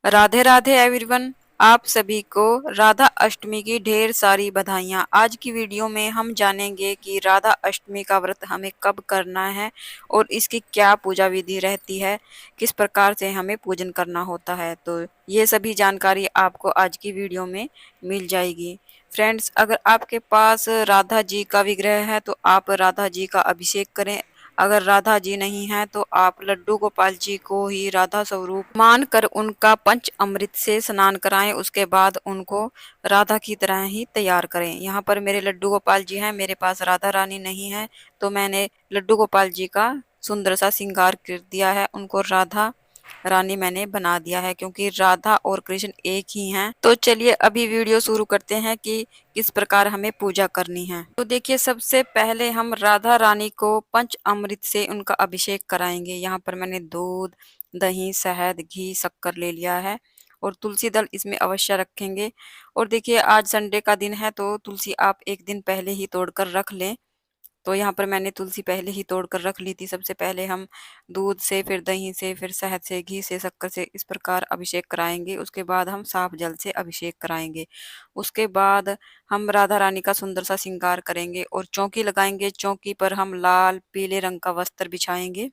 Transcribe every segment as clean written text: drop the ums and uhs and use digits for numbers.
Radhe Radhe everyone. आप सभी को राधा अष्टमी की ढेर सारी बधाइयाँ। आज की वीडियो में हम जानेंगे कि राधा अष्टमी का व्रत हमें कब करना है और इसकी क्या पूजा विधि रहती है, किस प्रकार से हमें पूजन करना होता है। तो ये सभी जानकारी आपको आज की वीडियो में मिल जाएगी। फ्रेंड्स, अगर आपके पास राधा जी का विग्रह है तो आप राधा जी का अभिषेक करें। अगर राधा जी नहीं है तो आप लड्डू गोपाल जी को ही राधा स्वरूप मानकर उनका पंच अमृत से स्नान कराएं। उसके बाद उनको राधा की तरह ही तैयार करें। यहाँ पर मेरे लड्डू गोपाल जी हैं, मेरे पास राधा रानी नहीं है, तो मैंने लड्डू गोपाल जी का सुंदर सा श्रृंगार कर दिया है। उनको राधा रानी मैंने बना दिया है, क्योंकि राधा और कृष्ण एक ही हैं। तो चलिए अभी वीडियो शुरू करते हैं कि किस प्रकार हमें पूजा करनी है। तो देखिए, सबसे पहले हम राधा रानी को पंच अमृत से उनका अभिषेक कराएंगे। यहाँ पर मैंने दूध, दही, शहद, घी, शक्कर ले लिया है और तुलसी दल इसमें अवश्य रखेंगे। और देखिए, आज संडे का दिन है तो तुलसी आप एक दिन पहले ही तोड़कर रख लें। तो यहाँ पर मैंने तुलसी पहले ही तोड़कर रख ली थी। सबसे पहले हम दूध से, फिर दही से, फिर शहद से, घी से, शक्कर से इस प्रकार अभिषेक कराएंगे। उसके बाद हम साफ जल से अभिषेक कराएंगे। उसके बाद हम राधा रानी का सुंदर सा श्रृंगार करेंगे और चौकी लगाएंगे। चौकी पर हम लाल पीले रंग का वस्त्र बिछाएंगे।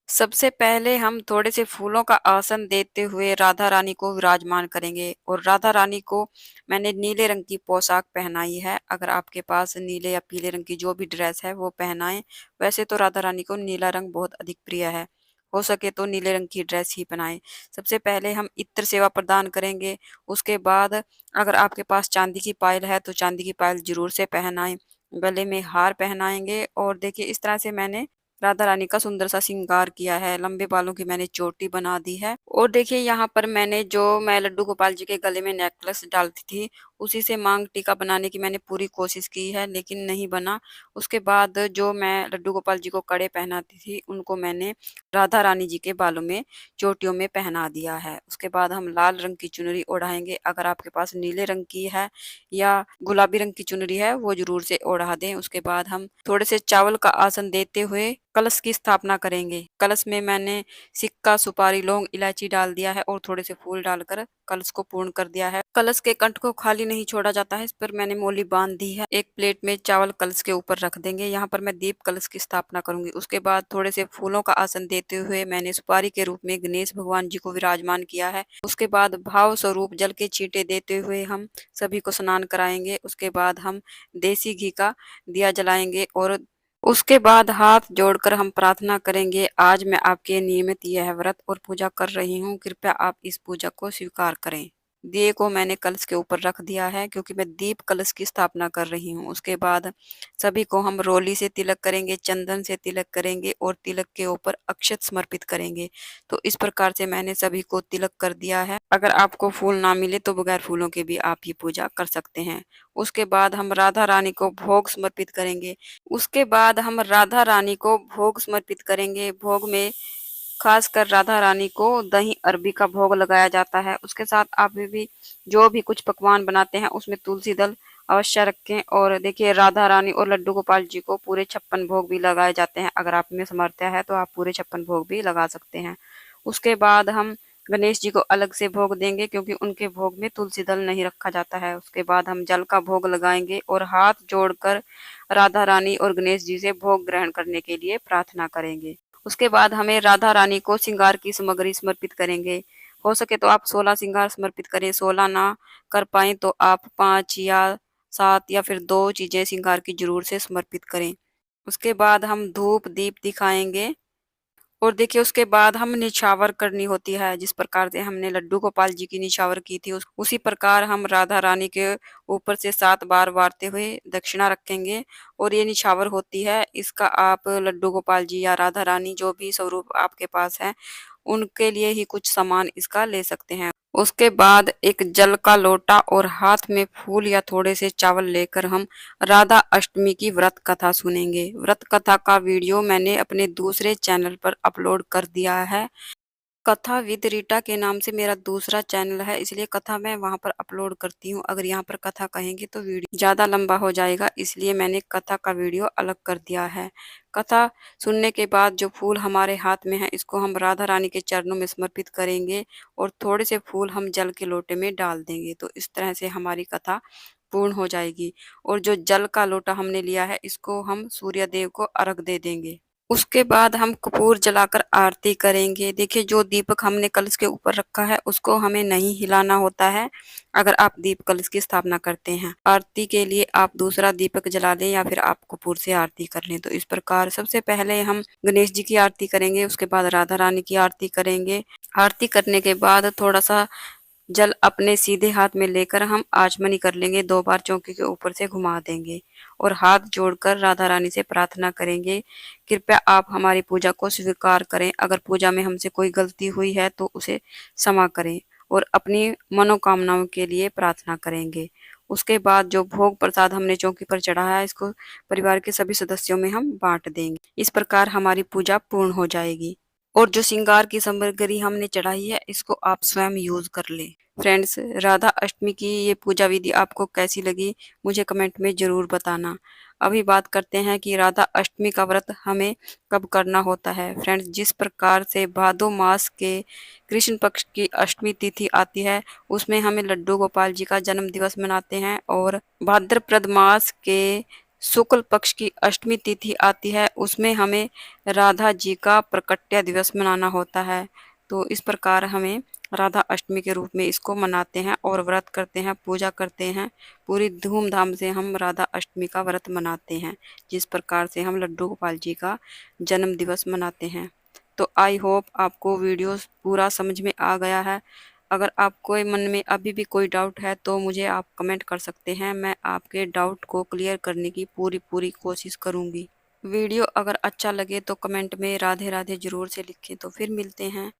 सबसे पहले हम थोड़े से फूलों का आसन देते हुए राधा रानी को विराजमान करेंगे और राधा रानी को मैंने नीले रंग की पोशाक पहनाई है। अगर आपके पास नीले या पीले रंग की जो भी ड्रेस है वो पहनाएं। वैसे तो राधा रानी को नीला रंग बहुत अधिक प्रिय है, हो सके तो नीले रंग की ड्रेस ही पहनाएं। सबसे पहले हम इत्र सेवा प्रदान करेंगे। उसके बाद अगर आपके पास चांदी की पायल है तो चांदी की पायल जरूर से पहनाएं। गले में हार पहनाएंगे और देखिए, इस तरह से मैंने राधा रानी का सुंदर सा श्रृंगार किया है। लंबे बालों की मैंने चोटी बना दी है। और देखिए, यहाँ पर मैं लड्डू गोपाल जी के गले में नेकलेस डालती थी, उसी से मांग टीका बनाने की मैंने पूरी कोशिश की है, लेकिन नहीं बना। उसके बाद जो मैं लड्डू गोपाल जी को कड़े पहनाती थी, उनको मैंने राधा रानी जी के बालों में, चोटियों में पहना दिया है। उसके बाद हम लाल रंग की चुनरी ओढ़ाएंगे। अगर आपके पास नीले रंग की है या गुलाबी रंग की चुनरी है वो जरूर से ओढ़ा दें। उसके बाद हम थोड़े से चावल का आसन देते हुए कलश की स्थापना करेंगे। कलश में मैंने सिक्का, सुपारी, लौंग, इलायची डाल दिया है और थोड़े से फूल डालकर कलश को पूर्ण कर दिया है। कलश के कंठ को खाली नहीं छोड़ा जाता है, इस पर मैंने मोली बांध दी है। एक प्लेट में चावल कलश के ऊपर रख देंगे। यहाँ पर मैं दीप कलश की स्थापना करूंगी। उसके बाद थोड़े से फूलों का आसन देते हुए मैंने सुपारी के रूप में गणेश भगवान जी को विराजमान किया है। उसके बाद भाव स्वरूप जल के छींटे देते हुए हम सभी को स्नान कराएंगे। उसके बाद हम देसी घी का दिया जलाएंगे और उसके बाद हाथ जोड़कर हम प्रार्थना करेंगे, आज मैं आपके नियमित यह व्रत और पूजा कर रही हूँ, कृपया आप इस पूजा को स्वीकार करें। दिए को मैंने कलश के ऊपर रख दिया है, क्योंकि मैं दीप कलश की स्थापना कर रही हूँ। उसके बाद सभी को हम रोली से तिलक करेंगे, चंदन से तिलक करेंगे और तिलक के ऊपर अक्षत समर्पित करेंगे। तो इस प्रकार से मैंने सभी को तिलक कर दिया है। अगर आपको फूल ना मिले तो बगैर फूलों के भी आप ये पूजा कर सकते हैं। उसके बाद हम राधा रानी को भोग समर्पित करेंगे। भोग समर्पित करेंगे। भोग में खासकर राधा रानी को दही अरबी का भोग लगाया जाता है। उसके साथ आप भी जो भी कुछ पकवान बनाते हैं उसमें तुलसी दल अवश्य रखें। और देखिए, राधा रानी और लड्डू गोपाल जी को पूरे 56 भोग भी लगाए जाते हैं। अगर आप में सामर्थ्य है तो आप पूरे 56 भोग भी लगा सकते हैं। उसके बाद हम गणेश जी को अलग से भोग देंगे, क्योंकि उनके भोग में तुलसी दल नहीं रखा जाता है। उसके बाद हम जल का भोग लगाएंगे और हाथ जोड़कर राधा रानी और गणेश जी से भोग ग्रहण करने के लिए प्रार्थना करेंगे। उसके बाद हमें राधा रानी को श्रृंगार की सामग्री समर्पित करेंगे। हो सके तो आप 16 श्रृंगार समर्पित करें। 16 ना कर पाए तो आप 5 या 7 या फिर 2 चीजें श्रृंगार की जरूर से समर्पित करें। उसके बाद हम धूप दीप दिखाएंगे। और देखिए, उसके बाद हम निछावर करनी होती है। जिस प्रकार से हमने लड्डू गोपाल जी की निछावर की थी, उसी प्रकार हम राधा रानी के ऊपर से 7 बार वारते हुए दक्षिणा रखेंगे। और ये निछावर होती है, इसका आप लड्डू गोपाल जी या राधा रानी जो भी स्वरूप आपके पास है उनके लिए ही कुछ सामान इसका ले सकते हैं। उसके बाद एक जल का लोटा और हाथ में फूल या थोड़े से चावल लेकर हम राधा अष्टमी की व्रत कथा सुनेंगे। व्रत कथा का वीडियो मैंने अपने दूसरे चैनल पर अपलोड कर दिया है। कथा विद रीटा के नाम से मेरा दूसरा चैनल है, इसलिए कथा मैं वहाँ पर अपलोड करती हूँ। अगर यहाँ पर कथा कहेंगे तो वीडियो ज़्यादा लंबा हो जाएगा, इसलिए मैंने कथा का वीडियो अलग कर दिया है। कथा सुनने के बाद जो फूल हमारे हाथ में है, इसको हम राधा रानी के चरणों में समर्पित करेंगे और थोड़े से फूल हम जल के लोटे में डाल देंगे। तो इस तरह से हमारी कथा पूर्ण हो जाएगी। और जो जल का लोटा हमने लिया है, इसको हम सूर्य देव को अर्घ दे देंगे। उसके बाद हम कपूर जलाकर आरती करेंगे। देखिए, जो दीपक हमने कलश के ऊपर रखा है, उसको हमें नहीं हिलाना होता है अगर आप दीप कलश की स्थापना करते हैं। आरती के लिए आप दूसरा दीपक जला दें या फिर आप कपूर से आरती कर लें। तो इस प्रकार सबसे पहले हम गणेश जी की आरती करेंगे, उसके बाद राधा रानी की आरती करेंगे। आरती करने के बाद थोड़ा सा जल अपने सीधे हाथ में लेकर हम आचमनी कर लेंगे, 2 बार चौकी के ऊपर से घुमा देंगे और हाथ जोड़कर राधा रानी से प्रार्थना करेंगे, कृपया आप हमारी पूजा को स्वीकार करें। अगर पूजा में हमसे कोई गलती हुई है तो उसे क्षमा करें और अपनी मनोकामनाओं के लिए प्रार्थना करेंगे। उसके बाद जो भोग प्रसाद हमने चौकी पर चढ़ाया है, इसको परिवार के सभी सदस्यों में हम बांट देंगे। इस प्रकार हमारी पूजा पूर्ण हो जाएगी। और जो श्रृंगार की सामग्री हमने चढ़ाई है, इसको आप स्वयं यूज कर लें। फ्रेंड्स, राधा अष्टमी की ये पूजा विधि आपको कैसी लगी, मुझे कमेंट में जरूर बताना। अभी बात करते हैं कि राधा अष्टमी का व्रत हमें कब करना होता है। फ्रेंड्स, जिस प्रकार से भादो मास के कृष्ण पक्ष की अष्टमी तिथि आती है, उसमें हमें लड्डू गोपाल जी का जन्म दिवस मनाते हैं और भाद्रपद मास के शुक्ल पक्ष की अष्टमी तिथि आती है, उसमें हमें राधा जी का प्रकट्य दिवस मनाना होता है। तो इस प्रकार हमें राधा अष्टमी के रूप में इसको मनाते हैं और व्रत करते हैं, पूजा करते हैं। पूरी धूमधाम से हम राधा अष्टमी का व्रत मनाते हैं, जिस प्रकार से हम लड्डू गोपाल जी का जन्म दिवस मनाते हैं। तो आई होप आपको वीडियो पूरा समझ में आ गया है। अगर आपको मन में अभी भी कोई डाउट है तो मुझे आप कमेंट कर सकते हैं। मैं आपके डाउट को क्लियर करने की पूरी कोशिश करूंगी। वीडियो अगर अच्छा लगे तो कमेंट में राधे राधे जरूर से लिखें। तो फिर मिलते हैं।